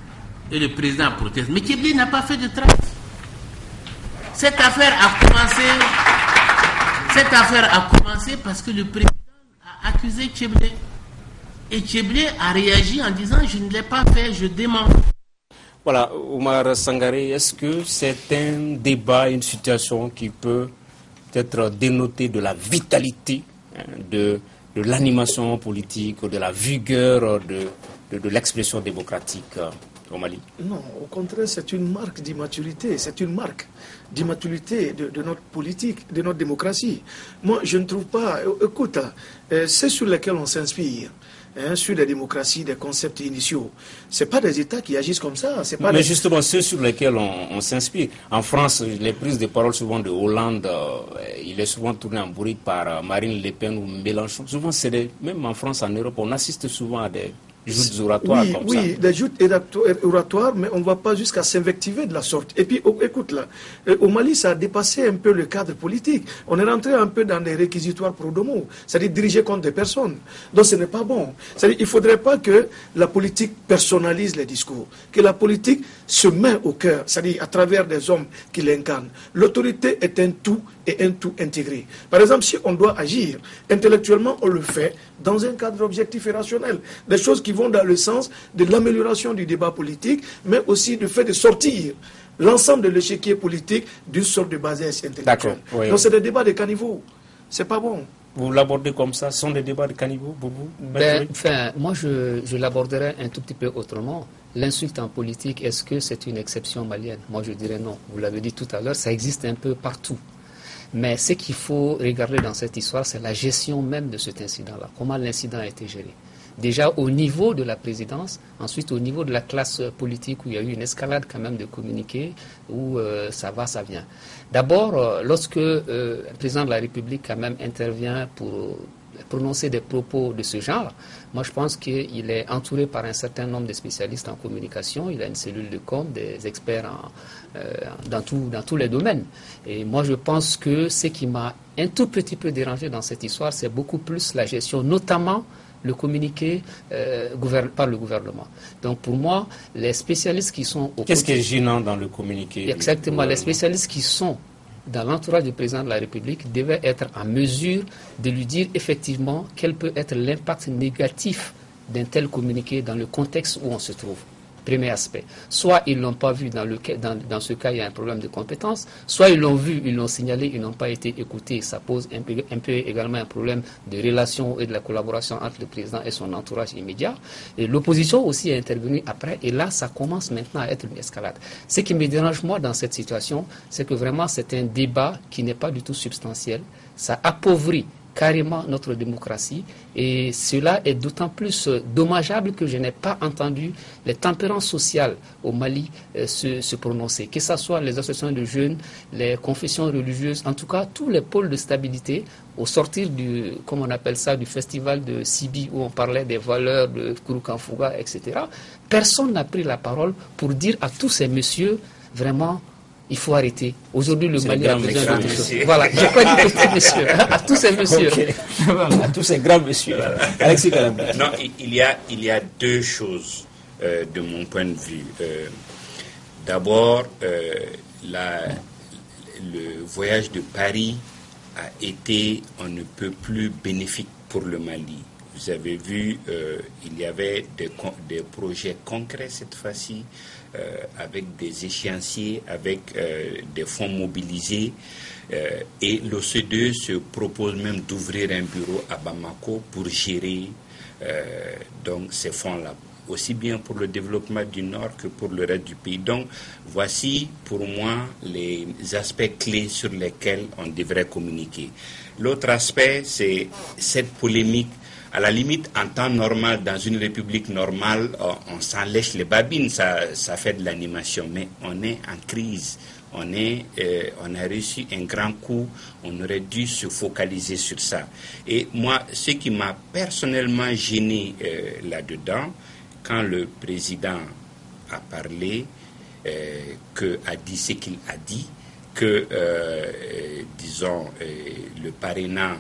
et le président a protesté. Mais Tcheblé n'a pas fait de tract. Cette affaire a commencé parce que le président a accusé Tcheblé. Et Tcheblé a réagi en disant « je ne l'ai pas fait, je dément ». Voilà, Oumar Sangaré, est-ce que c'est un débat, une situation qui peut être dénotée de la vitalité de l'animation politique, de la vigueur de l'expression démocratique au Mali? Non, au contraire, c'est une marque d'immaturité, c'est une marque d'immaturité de notre politique, de notre démocratie. Moi, je ne trouve pas... Écoute, c'est sur lesquels on s'inspire. Sur la démocratie, des concepts initiaux. Ce n'est pas des États qui agissent comme ça. Mais justement, ceux sur lesquels on s'inspire. En France, les prises de parole souvent de Hollande, il est souvent tourné en bourrique par Marine Le Pen ou Mélenchon. Souvent, même en France, en Europe, on assiste souvent à des joutes oratoires comme ça. Oui, des joutes oratoires, mais on ne va pas jusqu'à s'invectiver de la sorte. Et puis, écoute là, au Mali, ça a dépassé un peu le cadre politique. On est rentré un peu dans des réquisitoires pro domo, c'est-à-dire diriger contre des personnes. Donc ce n'est pas bon. C'est-à-dire il ne faudrait pas que la politique personnalise les discours, que la politique se met au cœur, c'est-à-dire à travers des hommes qui l'incarnent. L'autorité est un tout et un tout intégré. Par exemple, si on doit agir intellectuellement, on le fait dans un cadre objectif et rationnel. Des choses qui vont dans le sens de l'amélioration du débat politique, mais aussi du fait de sortir l'ensemble de l'échiquier politique d'une sorte de bassesse intellectuelle. Oui. Donc c'est des débats de caniveau. C'est pas bon. Vous l'abordez comme ça? Ce sont des débats de caniveau pour vous? Moi, je l'aborderais un tout petit peu autrement. L'insulte en politique, est-ce que c'est une exception malienne? Moi, je dirais non. Vous l'avez dit tout à l'heure, ça existe un peu partout. Mais ce qu'il faut regarder dans cette histoire, c'est la gestion même de cet incident-là. Comment l'incident a été géré. Déjà au niveau de la présidence, ensuite au niveau de la classe politique où il y a eu une escalade quand même de communiqués, où ça va, ça vient. D'abord, lorsque le président de la République quand même intervient pour prononcer des propos de ce genre, moi je pense qu'il est entouré par un certain nombre de spécialistes en communication, il a une cellule de com, des experts dans tous les domaines. Et moi je pense que ce qui m'a un tout petit peu dérangé dans cette histoire, c'est beaucoup plus la gestion, notamment le communiqué par le gouvernement. Donc pour moi, les spécialistes qui sont Qu'est-ce qui est gênant dans le communiqué? Exactement, les spécialistes qui sont dans l'entourage du président de la République devaient être en mesure de lui dire effectivement quel peut être l'impact négatif d'un tel communiqué dans le contexte où on se trouve. Premier aspect. Soit ils ne l'ont pas vu, dans ce cas il y a un problème de compétence, soit ils l'ont vu, ils l'ont signalé, ils n'ont pas été écoutés. Ça pose un peu également un problème de relation et de la collaboration entre le président et son entourage immédiat. Et l'opposition aussi est intervenue après, et là ça commence maintenant à être une escalade. Ce qui me dérange moi dans cette situation, c'est que vraiment c'est un débat qui n'est pas du tout substantiel. Ça appauvrit carrément notre démocratie, et cela est d'autant plus dommageable que je n'ai pas entendu les tempérances sociales au Mali se prononcer, que ce soit les associations de jeunes, les confessions religieuses, en tout cas tous les pôles de stabilité au sortir du, comme on appelle ça, du festival de Sibi où on parlait des valeurs de Kouroukanfouga, etc. Personne n'a pris la parole pour dire à tous ces messieurs vraiment il faut arrêter. Aujourd'hui, le Mali a besoin d'autre chose. Voilà, je n'ai pas dit tous ces messieurs, à tous ces messieurs. Okay. Voilà, à tous ces grands messieurs. Alexis Kalambou. Non, il y a deux choses de mon point de vue. D'abord, le voyage de Paris a été on ne peut plus bénéfique pour le Mali. Vous avez vu, il y avait des projets concrets cette fois-ci, avec des échéanciers, avec des fonds mobilisés. Et l'OCDE se propose même d'ouvrir un bureau à Bamako pour gérer donc ces fonds-là, aussi bien pour le développement du Nord que pour le reste du pays. Donc, voici pour moi les aspects clés sur lesquels on devrait communiquer. L'autre aspect, c'est cette polémique. À la limite, en temps normal, dans une république normale, on s'en lèche les babines, ça fait de l'animation. Mais on est en crise, on a reçu un grand coup, on aurait dû se focaliser sur ça. Et moi, ce qui m'a personnellement gêné là-dedans, quand le président a parlé, a dit ce qu'il a dit, que, disons, le parrainat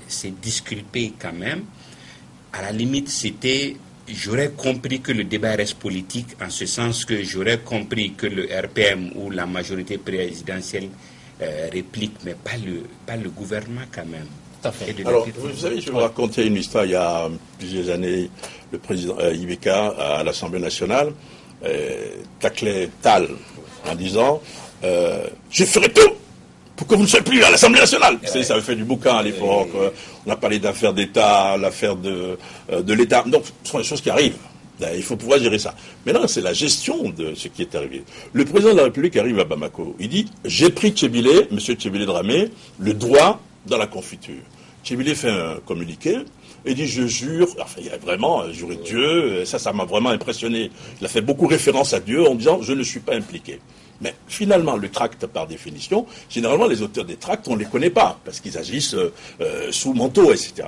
s'est disculpé quand même. À la limite, j'aurais compris que le débat reste politique, en ce sens que j'aurais compris que le RPM ou la majorité présidentielle réplique, mais pas le gouvernement quand même. Alors, vous savez, je vais vous raconter une histoire. Il y a plusieurs années, le président Ibeka, à l'Assemblée nationale, taclait Tal en disant je ferai tout pour que vous ne soyez plus à l'Assemblée nationale. Vous savez, ça avait fait du bouquin à l'époque. On a parlé d'affaires d'État, l'affaire de l'État. Donc, ce sont des choses qui arrivent. Il faut pouvoir gérer ça. Maintenant, c'est la gestion de ce qui est arrivé. Le président de la République arrive à Bamako. Il dit, j'ai pris Tchébile, M. Tchébile Dramé, le droit dans la confiture. Tchébile fait un communiqué et dit, je jure, enfin, il a vraiment juré Dieu, ça m'a vraiment impressionné. Il a fait beaucoup référence à Dieu en disant, je ne suis pas impliqué. Mais finalement, le tract, par définition, généralement, les auteurs des tracts, on ne les connaît pas, parce qu'ils agissent sous manteau, etc.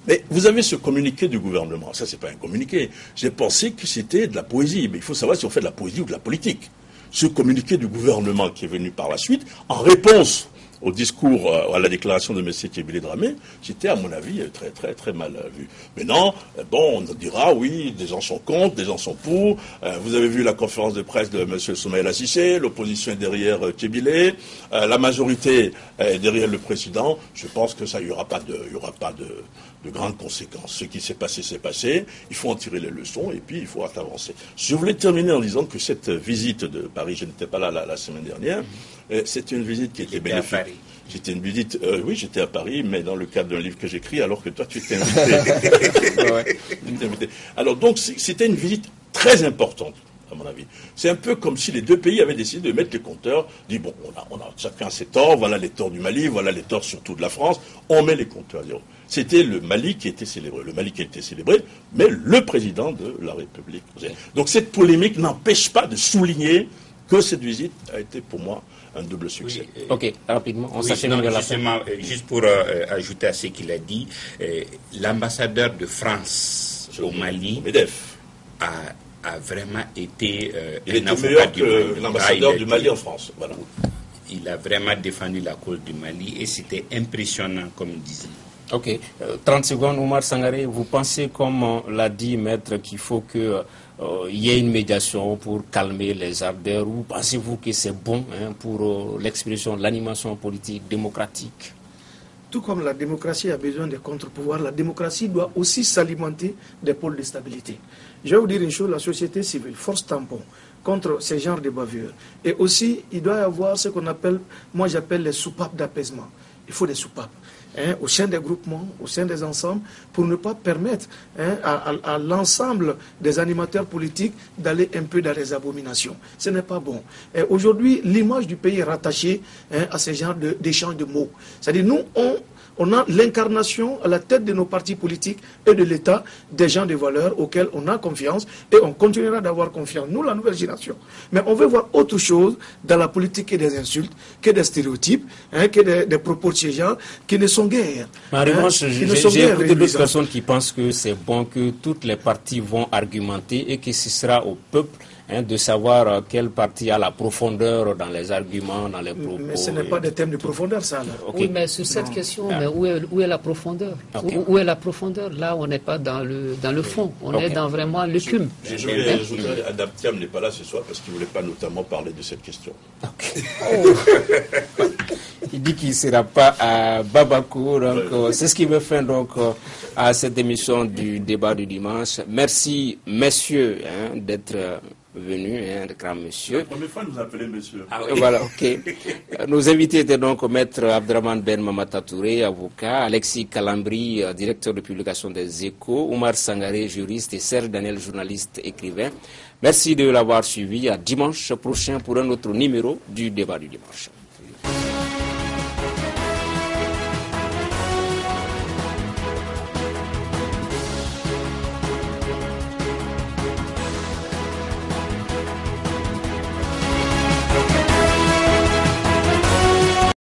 Mais vous avez ce communiqué du gouvernement. Ça, c'est pas un communiqué. J'ai pensé que c'était de la poésie. Mais il faut savoir si on fait de la poésie ou de la politique. Ce communiqué du gouvernement qui est venu par la suite, en réponse au discours, à la déclaration de M. Tchébile Dramé, c'était, à mon avis, très, très, très mal vu. Maintenant, bon, on dira, oui, des gens sont contre, des gens sont pour. Vous avez vu la conférence de presse de M. Soumaïla Cissé, l'opposition est derrière Tchébile, la majorité est derrière le président. Je pense que ça, il y aura pas de grandes conséquences. Ce qui s'est passé, c'est passé. Il faut en tirer les leçons et puis il faut avancer. Je voulais terminer en disant que cette visite de Paris, je n'étais pas là la semaine dernière, c'était une visite qui était bénéfique. J'étais une visite, oui, j'étais à Paris, mais dans le cadre d'un livre que j'écris, alors que toi, tu t'es invité. Alors donc, c'était une visite très importante, à mon avis. C'est un peu comme si les deux pays avaient décidé de mettre les compteurs, dit bon, on a chacun ses torts, voilà les torts du Mali, voilà les torts surtout de la France, on met les compteurs à zéro. C'était le Mali qui était célébré, mais le président de la République. Donc cette polémique n'empêche pas de souligner que cette visite a été pour moi un double succès. Oui, ok, rapidement, on s'achemine vers la fin. Juste pour ajouter à ce qu'il a dit, l'ambassadeur de France au Mali a vraiment été il est meilleur que l'ambassadeur du Mali en France. Voilà. Il a vraiment défendu la cause du Mali et c'était impressionnant, comme il disait. Ok. 30 secondes, Oumar Sangaré, vous pensez, comme l'a dit Maître, qu'il faut qu'il y ait une médiation pour calmer les ardeurs, ou pensez-vous que c'est bon pour l'expression, l'animation politique démocratique? Tout comme la démocratie a besoin de contre-pouvoirs, la démocratie doit aussi s'alimenter des pôles de stabilité. Je vais vous dire une chose, la société civile, force tampon contre ces genres de bavures. Et aussi, il doit y avoir ce qu'on appelle, moi j'appelle les soupapes d'apaisement. Il faut des soupapes. Au sein des groupements, au sein des ensembles, pour ne pas permettre à l'ensemble des animateurs politiques d'aller un peu dans les abominations. Ce n'est pas bon. Aujourd'hui, l'image du pays est rattachée à ce genre d'échange de mots. C'est-à-dire, nous, on a l'incarnation à la tête de nos partis politiques et de l'État des gens de valeur auxquels on a confiance et on continuera d'avoir confiance, nous, la nouvelle génération. Mais on veut voir autre chose dans la politique que des insultes, que des stéréotypes, que des propos de ces gens qui ne sont guère. En revanche, j'ai écouté d'autres personnes qui pensent que c'est bon que toutes les parties vont argumenter et que ce sera au peuple de savoir quel parti a la profondeur dans les arguments, dans les propos. Mais ce n'est pas des thèmes de profondeur, ça. Okay. Oui, mais sur cette question, mais où est la profondeur? Où est la profondeur? Là, on n'est pas dans le fond, on est dans vraiment l'écume. Adaptiam n'est pas là ce soir parce qu'il ne voulait pas notamment parler de cette question. Il dit qu'il ne sera pas à Bamako, donc c'est ce qui me fait donc à cette émission du débat du dimanche. Merci, messieurs, d'être venus, grand monsieur. La première fois, nous appelez monsieur. Ah, oui. Voilà, ok. Nos invités étaient donc Maître Abdraman Ben Mamata Touré, avocat, Alexis Kalambri, directeur de publication des Échos, Oumar Sangaré, juriste, et Serge Daniel, journaliste, écrivain. Merci de l'avoir suivi. À dimanche prochain pour un autre numéro du débat du dimanche.